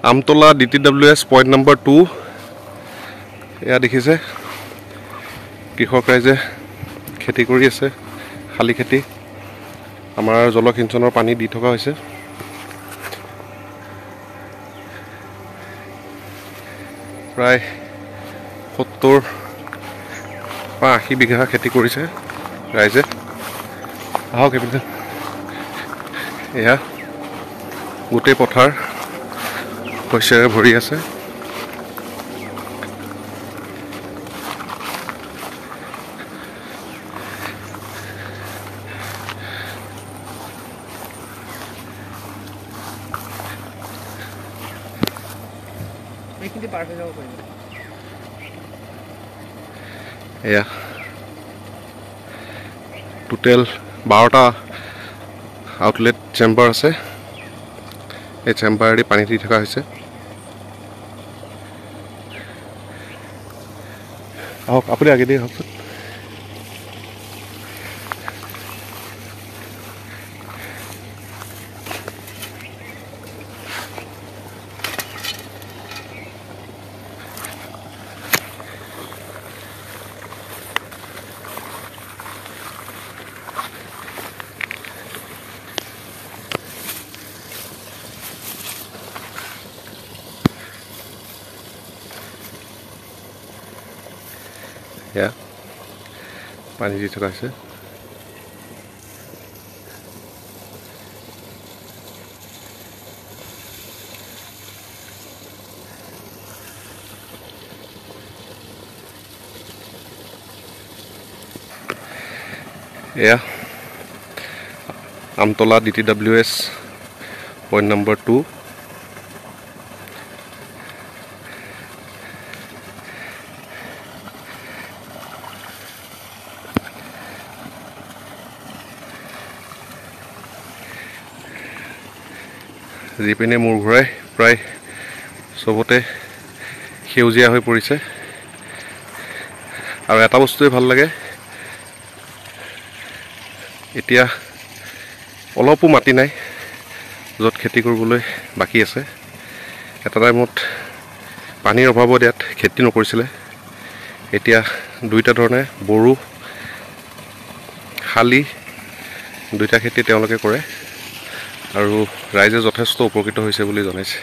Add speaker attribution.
Speaker 1: Amtala DTWS point number 2 এয়া দেখিছে কৃষক ৰাইজে খেতি কৰি আছে খালি খেতি আমাৰ জলসিঞ্চনৰ পানী দি থকা হৈছে প্ৰায় 70 বা 80 বিঘা খেতি কৰিছে ৰাইজে আহক এপিনে এয়া গোটেই পথাৰ শস্যৰে ভৰি আছে এয়া টোটেল 12টা আউটলেট চেম্বাৰ আছে এই চেম্বাৰেদি পানী দি থকা হৈছে আহক আপুনি আগে দিয়ে আহকচোন এয়া পানী দি থকা হৈছে এয়া আমতলা DTWS পইণ্ট নম্বৰ 2 যিপিনে মূৰ ঘূৰাই প্ৰায় চবতে সেউজীয়া হৈ পৰিছে আৰু এটা বস্তুৱে ভাল লাগে এতিয়া অলপো মাটি নাই য'ত খেতি কৰিবলৈ বাকী আছে এটা টাইমত পানীৰ অভাৱত ইয়াত খেতি নকৰিছিলে এতিয়া দুইটা ধৰণে বড়ো শালি দুইটা খেতি তেওঁলোকে কৰে আৰু ৰাইজে যথেষ্ট উপকৃত হৈছে বুলি জনাইছে